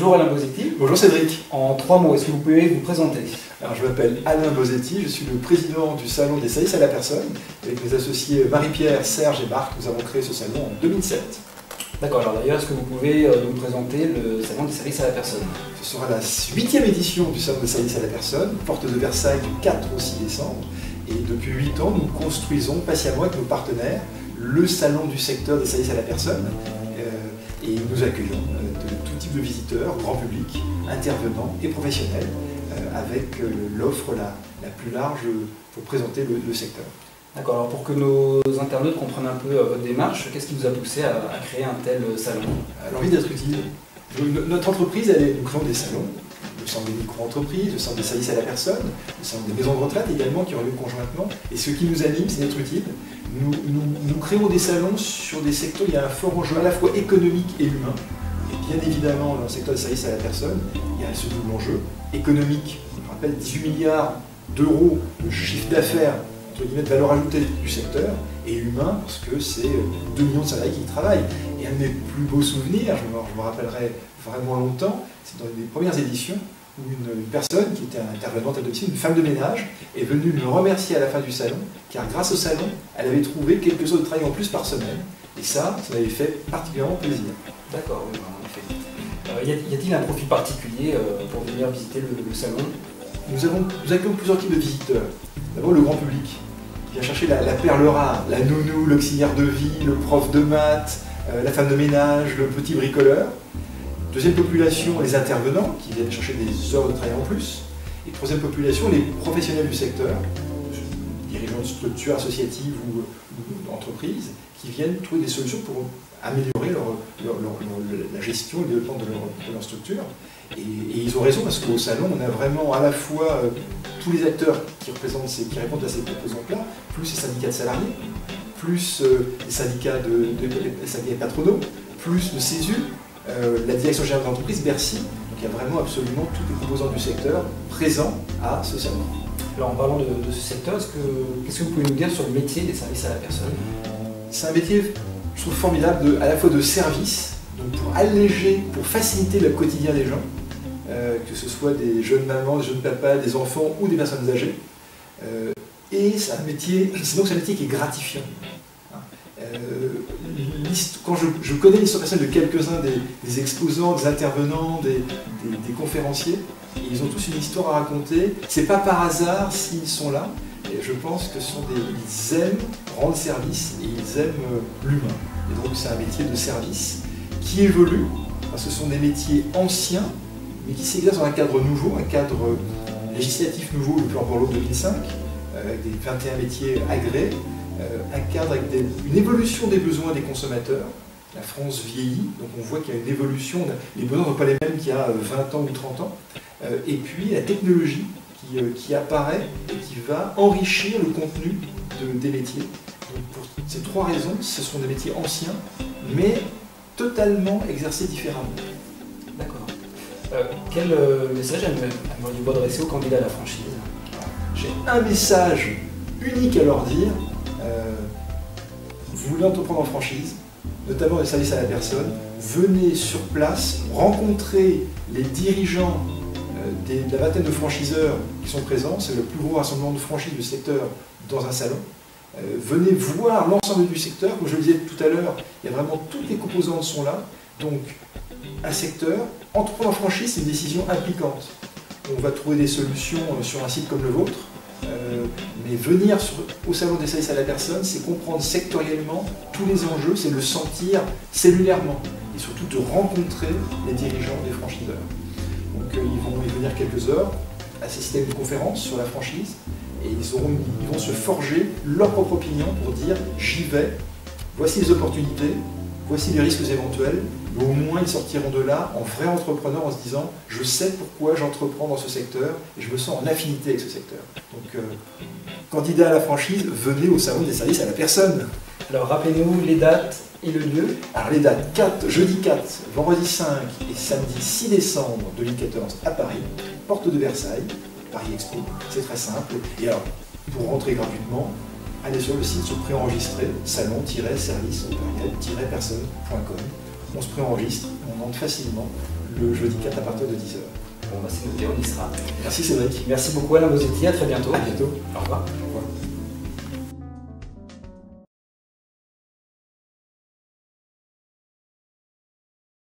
Bonjour Alain Bosetti. Bonjour Cédric. En 3 mots, est-ce que vous pouvez vous présenter? Alors, je m'appelle Alain Bosetti, je suis le président du salon des services à la personne. Avec mes associés Marie-Pierre, Serge et Marc, nous avons créé ce salon en 2007. D'accord, alors d'ailleurs, est-ce que vous pouvez nous présenter le salon des services à la personne? Ce sera la 8e édition du salon des services à la personne, porte de Versailles du 4 au 6 décembre. Et depuis 8 ans, nous construisons patiemment avec nos partenaires le salon du secteur des services à la personne. Et nous accueillons de tout type de visiteurs, grand public, intervenants et professionnels, avec l'offre la plus large pour présenter le secteur. D'accord, alors pour que nos internautes comprennent un peu votre démarche, qu'est-ce qui vous a poussé à créer un tel salon? L'envie d'être utile. Notre entreprise, nous créons des salons, le salon des micro-entreprises, le salon des services à la personne, le salon des maisons de retraite également qui ont lieu conjointement. Et ce qui nous anime, c'est d'être utile. Nous créons des salons sur des secteurs où il y a un fort enjeu à la fois économique et humain. Et bien évidemment, dans le secteur des services à la personne, il y a ce double enjeu économique. Je rappelle 18 milliards d'euros de chiffre d'affaires, entre guillemets, de valeur ajoutée du secteur, et humain, parce que c'est 2 millions de salariés qui y travaillent. Et un de mes plus beaux souvenirs, je me rappellerai vraiment longtemps, c'est dans les premières éditions, où une personne qui était intervenante à domicile, une femme de ménage, est venue me remercier à la fin du salon, car grâce au salon, elle avait trouvé quelques heures de travail en plus par semaine. Et ça m'avait fait particulièrement plaisir. D'accord, oui, en effet. Y a-t-il un profil particulier pour venir visiter le salon? Nous accueillons plusieurs types de visiteurs. D'abord le grand public, qui vient chercher la perle rare, la nounou, l'auxiliaire de vie, le prof de maths, la femme de ménage, le petit bricoleur. Deuxième population, les intervenants, qui viennent chercher des heures de travail en plus. Et troisième population, les professionnels du secteur, dirigeants de structures associatives ou d'entreprises, qui viennent trouver des solutions pour améliorer la gestion et le développement de leur structure. Et ils ont raison, parce qu'au salon, on a vraiment à la fois tous les acteurs qui répondent à ces composantes-là, plus les syndicats de salariés, plus les syndicats patronaux, plus le CESU, la direction générale d'entreprise, Bercy. Donc il y a vraiment absolument toutes les composantes du secteur présents à ce salon. Alors en parlant de ce secteur, qu'est-ce que vous pouvez nous dire sur le métier des services à la personne? C'est un métier, je trouve, formidable, à la fois de service, donc pour alléger, pour faciliter le quotidien des gens, que ce soit des jeunes mamans, des jeunes papas, des enfants ou des personnes âgées. Et c'est un métier qui est gratifiant. Quand je connais l'histoire personnelle de quelques-uns des exposants, des intervenants, des conférenciers, et ils ont tous une histoire à raconter. C'est pas par hasard s'ils sont là. Et je pense que ils aiment rendre service et ils aiment l'humain. Et donc c'est un métier de service qui évolue, parce que ce sont des métiers anciens, mais qui s'exercent dans un cadre nouveau, un cadre législatif nouveau, le plan Borloo 2005, avec des 21 métiers agréés, un cadre avec une évolution des besoins des consommateurs. La France vieillit, donc on voit qu'il y a une évolution, les besoins ne sont pas les mêmes qu'il y a 20 ans ou 30 ans, et puis la technologie qui apparaît et qui va enrichir le contenu des métiers. Donc pour ces 3 raisons, ce sont des métiers anciens, mais totalement exercés différemment. D'accord. Quel message aimeriez-vous adresser aux candidats à la franchise? J'ai un message unique à leur dire. Vous voulez entreprendre en franchise, notamment les services à la personne, venez sur place, rencontrez les dirigeants de la vingtaine de franchiseurs qui sont présents. C'est le plus gros rassemblement de franchises du secteur dans un salon. Venez voir l'ensemble du secteur. Comme je le disais tout à l'heure, il y a vraiment toutes les composantes sont là. Donc, un secteur, entreprendre en franchise, c'est une décision impliquante. On va trouver des solutions sur un site comme le vôtre. Mais venir au salon des services à la personne, c'est comprendre sectoriellement tous les enjeux, c'est le sentir cellulairement et surtout de rencontrer les dirigeants des franchiseurs. Donc ils vont y venir quelques heures, assister à une conférence sur la franchise et ils vont se forger leur propre opinion pour dire j'y vais, voici les opportunités, voici les risques éventuels, mais au moins ils sortiront de là en vrais entrepreneurs en se disant je sais pourquoi j'entreprends dans ce secteur et je me sens en affinité avec ce secteur. Donc candidat à la franchise, venez au salon des services à la personne. Alors rappelez-nous les dates et le lieu. Alors les dates, jeudi 4, vendredi 5 et samedi 6 décembre 2014 à Paris, porte de Versailles, Paris Expo, c'est très simple. Et alors, pour rentrer gratuitement, allez sur le site, se préenregistrer, salon-service-personne.com. On se préenregistre, on entre facilement. le jeudi 4 à partir de 10h. Bon, bah c'est noté, on y sera. Merci Cédric. Merci beaucoup Alain Bosetti, à très bientôt. À bientôt. Au revoir. Au revoir.